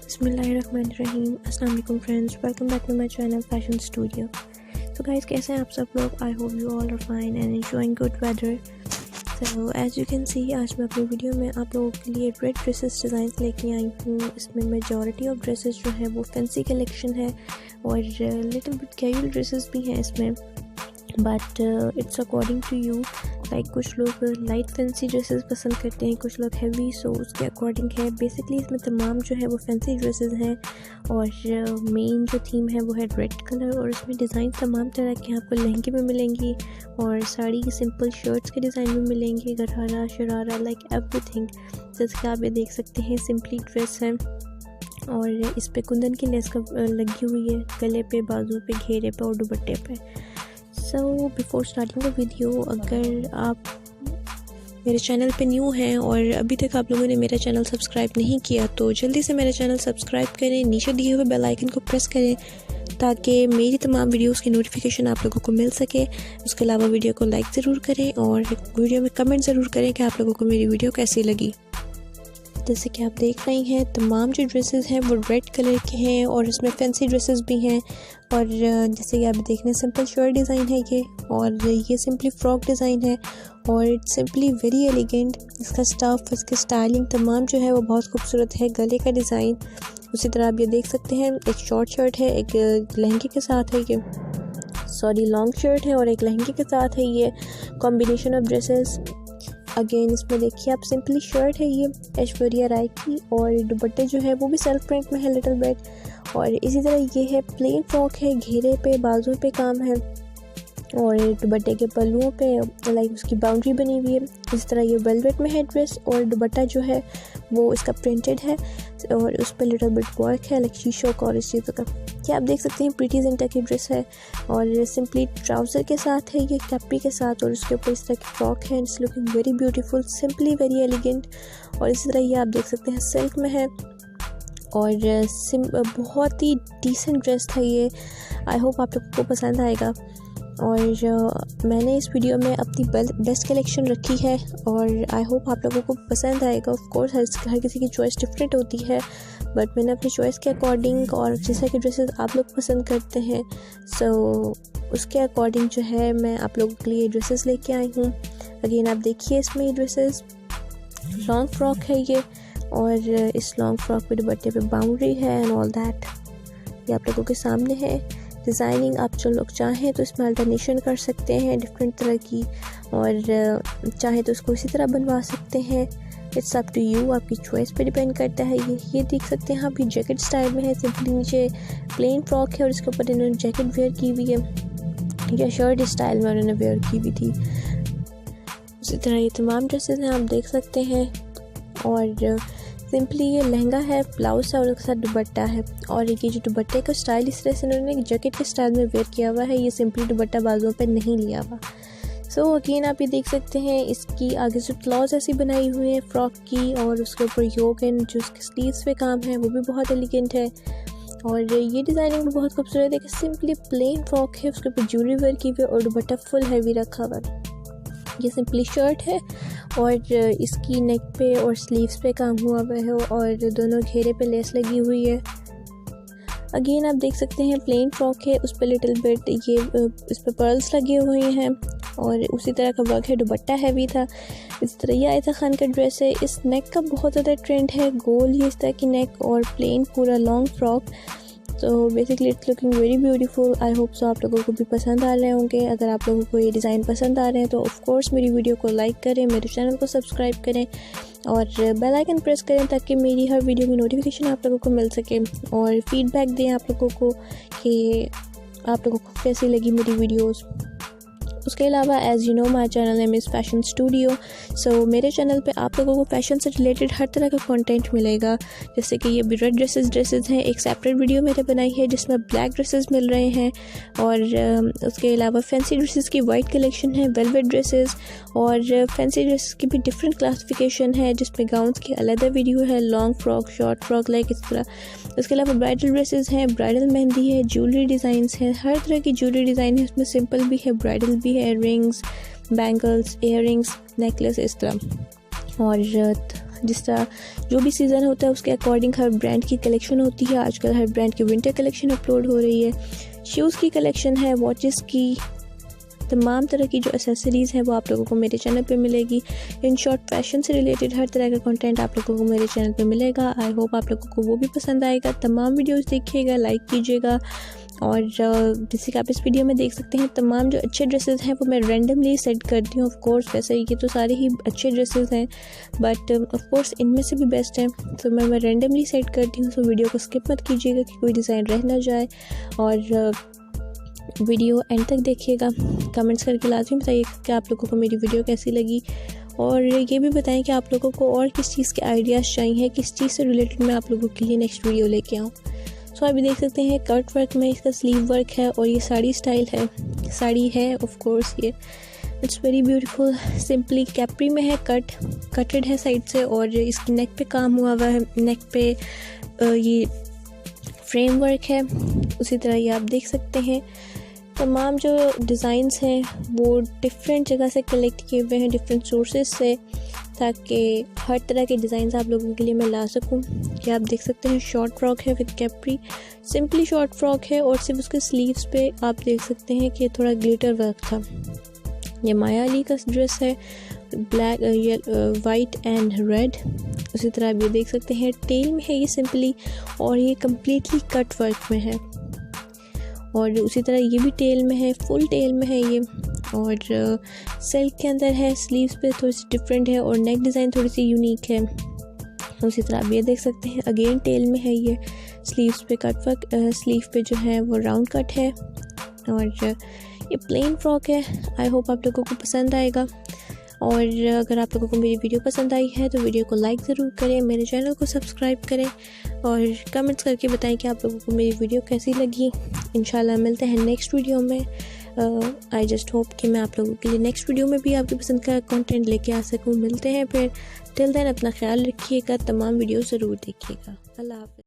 बिस्मिल्लाहिर्रहमानिर्रहीम। अस्सलाम वालेकुम friends, welcome back to my channel fashion studio. तो गाइस, कैसे हैं आप सब लोग? I hope you all are fine and enjoying good weather. So as you can see, आज मैं अपनी वीडियो में आप लोगों के लिए रेड ड्रेसेस डिज़ाइन लेके आई हूँ। इसमें मेजॉरिटी ऑफ ड्रेसेस जो है वो फैंसी कलेक्शन है और लिटिल बिट कैजुअल ड्रेसेस भी हैं इसमें, but it's according to you. Like कुछ लोग लाइट फैंसी ड्रेसेस पसंद करते हैं, कुछ लोग हैवी, सो उसके अकॉर्डिंग है। बेसिकली इसमें तमाम जो है वो फैंसी ड्रेसेस हैं और मेन जो थीम है वो है रेड कलर। और इसमें डिज़ाइन तमाम तरह के आपको लहंगे में मिलेंगी और साड़ी सिंपल शर्ट्स के डिज़ाइन में मिलेंगे, गरारा शरारा लाइक एवरीथिंग। जैसे कि आप ये देख सकते हैं, सिंपली ड्रेस है और इस पे कुंदन की लेस लगी हुई है गले पे, बाजू पे, घेरे पे और दुपट्टे पे। So before starting the video, अगर आप मेरे चैनल पे न्यू हैं और अभी तक आप लोगों ने मेरा चैनल सब्सक्राइब नहीं किया तो जल्दी से मेरा चैनल सब्सक्राइब करें, नीचे दिए हुए बेल आइकन को प्रेस करें ताकि मेरी तमाम वीडियोस की नोटिफिकेशन आप लोगों को मिल सके। उसके अलावा वीडियो को लाइक ज़रूर करें और वीडियो में कमेंट ज़रूर करें कि आप लोगों को मेरी वीडियो कैसी लगी। जैसे कि आप देख रहे हैं, तमाम जो ड्रेसेस हैं वो रेड कलर के हैं और इसमें फैंसी ड्रेसेस भी हैं। और जैसे कि आप देख रहे हैं, सिंपल शर्ट डिज़ाइन है ये, और ये सिंपली फ्रॉक डिज़ाइन है और इट्स सिंपली वेरी एलिगेंट। इसका स्टफ, इसकी स्टाइलिंग तमाम जो है वो बहुत खूबसूरत है। गले का डिज़ाइन उसी तरह आप ये देख सकते हैं, एक शॉर्ट शर्ट है, एक लहंगे के साथ है, ये लॉन्ग शर्ट है और एक लहंगे के साथ है ये कॉम्बिनेशन ऑफ ड्रेसेस। अगेन इसमें देखिए आप, सिंपली शर्ट है ये ऐश्वर्या राय की और दुपट्टे जो है वो भी सेल्फ प्रिंट में है लिटिल बिट। और इसी तरह ये है प्लेन फ्रॉक है, घेरे पे बाजू पे काम है और दुपट्टे के पल्लुओं पे लाइक उसकी बाउंड्री बनी हुई है। इस तरह ये वेलवेट में है ड्रेस और दुपट्टा जो है वो इसका प्रिंटेड है और उस पर लिटिल बिट वर्क है लाइक शीशों और इस चीज़ों का। क्या आप देख सकते हैं, प्रीटी जिंटा की ड्रेस है और सिंपली ट्राउज़र के साथ है, ये कैपरी के साथ, और उसके ऊपर इस तरह की फ्रॉक है। It's looking very beautiful, simply very elegant. और इसी तरह ये आप देख सकते हैं, सिल्क में है और बहुत ही डिसेंट ड्रेस था ये। आई होप आप लोगों को पसंद आएगा। और मैंने इस वीडियो में अपनी बेस्ट कलेक्शन रखी है और आई होप आप लोगों को पसंद आएगा। ऑफ कोर्स हर किसी की चॉइस डिफरेंट होती है, बट मैंने अपनी चॉइस के अकॉर्डिंग और जैसा कि ड्रेसेस आप लोग पसंद करते हैं, सो उसके अकॉर्डिंग जो है मैं आप लोगों के लिए ड्रेसेस लेके आई हूँ। अगेन आप देखिए, इसमें ये ड्रेसेस लॉन्ग फ्रॉक है ये और इस लॉन्ग फ्रॉक पे दुपट्टे पे बाउंड्री है एंड ऑल दैट। ये आप लोगों के सामने है। डिज़ाइनिंग आप जो लोग चाहें तो इसमें अल्टरनेशन कर सकते हैं डिफरेंट तरह की, और चाहे तो उसको इसी तरह बनवा सकते हैं। इट्स अप टू यू, आपकी चॉइस पे डिपेंड करता है। ये देख सकते हैं आप, ये जैकेट स्टाइल में है। सिंपली नीचे प्लेन फ्रॉक है और इसके ऊपर इन्होंने जैकेट वेयर की हुई है या शर्ट स्टाइल में उन्होंने वेयर की हुई थी। उसी तरह ये तमाम ड्रेसेस हैं, आप देख सकते हैं। और सिंपली ये लहंगा है, ब्लाउज है और उसके साथ दुपट्टा है। और ये जो दुपट्टे का स्टाइल इस तरह से उन्होंने जैकेट के स्टाइल में वेयर किया हुआ है, ये सिंपली दुपट्टा बाजुओं पे नहीं लिया हुआ। सो अगेन आप ये देख सकते हैं, इसकी आगे से क्लॉज ऐसी बनाई हुई है फ्रॉक की और उसके ऊपर योक एंड जो उसके स्लीव्स पे काम है वो भी बहुत एलिगेंट है। और ये डिज़ाइनिंग भी बहुत खूबसूरत है कि सिंपली प्लेन फ्रॉक है, उसके ऊपर ज्वेलरी वेयर की हुई है और दुपट्टा फुल हैवी रखा हुआ है। ये सिंपली शर्ट है और इसकी नेक पे और स्लीव्स पे काम हुआ हुआ है और दोनों घेरे पे लेस लगी हुई है। अगेन आप देख सकते हैं, प्लेन फ्रॉक है, उस पर लिटिल बिट ये इस पर पर्ल्स लगे हुए हैं और उसी तरह का वर्क है। दुपट्टा हैवी था। इस तरह ये आयता खान का ड्रेस है। इस नेक का बहुत ज़्यादा ट्रेंड है, गोल ही इस तरह की नेक और प्लेन पूरा लॉन्ग फ्रॉक। तो basically it's looking very beautiful. I hope so आप लोगों को भी पसंद आ रहे होंगे। अगर आप लोगों को ये डिज़ाइन पसंद आ रहे हैं तो ऑफ कोर्स मेरी वीडियो को लाइक करें, मेरे चैनल को सब्सक्राइब करें और बेल आइकन प्रेस करें ताकि मेरी हर वीडियो की नोटिफिकेशन आप लोगों को मिल सके। और फीडबैक दें आप लोगों को कि आप लोगों को कैसी लगी मेरी वीडियोज़। उसके अलावा as you know, my channel name is fashion studio. So मेरे चैनल पे आप लोगों को फैशन से रिलेटेड हर तरह का कंटेंट मिलेगा। जैसे कि ये भी रेड ड्रेसेस हैं, एक सेपरेट वीडियो मैंने बनाई है जिसमें ब्लैक ड्रेसेस मिल रहे हैं। और उसके अलावा फैंसी ड्रेसेस की वाइट कलेक्शन है, वेलवेट ड्रेसेस और फैंसी ड्रेसेस की भी डिफरेंट क्लासिफिकेशन है जिसमें गाउन्स की अलग वीडियो है, long frock, short frock like इस तरह। उसके अलावा ब्राइडल ड्रेसेस हैं, ब्राइडल मेहंदी है, ज्वेलरी डिज़ाइंस हैं, हर तरह की ज्वेलरी डिज़ाइन है। इसमें सिंपल भी है, ब्राइडल भी है, रिंग्स, बैंगल्स, इयररिंग्स, नेकलेस इस तरह। और जिस तरह जो भी सीज़न होता है उसके अकॉर्डिंग हर ब्रांड की कलेक्शन होती है। आजकल हर ब्रांड की विंटर कलेक्शन अपलोड हो रही है, शूज़ की कलेक्शन है, वॉचेस की, तमाम तरह की जो एसेसरीज़ हैं वो आप लोगों को मेरे चैनल पे मिलेगी। इन शॉर्ट फैशन से रिलेटेड हर तरह का कंटेंट आप लोगों को मेरे चैनल पे मिलेगा। आई होप आप लोगों को वो भी पसंद आएगा। तमाम वीडियोस देखिएगा, लाइक कीजिएगा। और जैसे कि आप इस वीडियो में देख सकते हैं, तमाम जो अच्छे ड्रेसेस हैं वो मैं रैंडमली सेट करती हूँ। ऑफ कोर्स वैसे ये तो सारे ही अच्छे ड्रेसेस हैं, बट ऑफ कोर्स इनमें से भी बेस्ट हैं, तो मैं रैंडमली सेट करती हूँ। तो वीडियो को स्किप मत कीजिएगा कि कोई डिज़ाइन रह ना जाए, और वीडियो एंड तक देखिएगा। कमेंट्स करके लाजमी बताइए कि आप लोगों को मेरी वीडियो कैसी लगी, और ये भी बताएं कि आप लोगों को और किस चीज़ के आइडियाज़ चाहिए, किस चीज़ से रिलेटेड मैं आप लोगों के लिए नेक्स्ट वीडियो लेके आऊँ। सो अभी देख सकते हैं कट वर्क में इसका स्लीव वर्क है, और ये साड़ी स्टाइल है, साड़ी है ऑफ कोर्स। ये it's very beautiful, simply Capri में है, कटेड है साइड से, और इसकी नेक पे काम हुआ है। नेक पे ये फ्रेम वर्क है। उसी तरह ये आप देख सकते हैं तमाम जो डिज़ाइंस हैं वो डिफरेंट जगह से कलेक्ट किए हुए हैं, डिफरेंट सोर्सेज से, ताकि हर तरह के डिज़ाइन आप लोगों के लिए मैं ला सकूं। ये आप देख सकते हैं शॉर्ट फ्रॉक है with Capri, simply short frock है, और सिर्फ उसके स्लीव्स पे आप देख सकते हैं कि थोड़ा ग्लिटर वर्क था। ये माया अली का ड्रेस है, ब्लैक वाइट एंड रेड। उसी तरह आप ये देख सकते हैं टेल में है ये सिंपली, और ये कम्प्लीटली कट वर्क में है। और उसी तरह ये भी टेल में है, फुल टेल में है ये, और सिल्क के अंदर है। स्लीव्स पे थोड़ी सी डिफरेंट है, और नेक डिज़ाइन थोड़ी सी यूनिक है। उसी तरह आप ये देख सकते हैं अगेन टेल में है ये, स्लीव्स पे कट वर्क, स्लीव पे जो है वो राउंड कट है, और ये प्लेन फ्रॉक है। आई होप आप लोगों को पसंद आएगा, और अगर आप लोगों को मेरी वीडियो पसंद आई है तो वीडियो को लाइक ज़रूर करें, मेरे चैनल को सब्सक्राइब करें, और कमेंट्स करके बताएं कि आप लोगों को मेरी वीडियो कैसी लगी। इंशाल्लाह मिलते हैं नेक्स्ट वीडियो में। आई जस्ट होप कि मैं आप लोगों के लिए नेक्स्ट वीडियो में भी आपकी पसंद का कंटेंट लेके आ सकूं। मिलते हैं फिर, टिल देन अपना ख्याल रखिएगा, तमाम वीडियो ज़रूर देखिएगा। अल्लाह हाफ़िज़।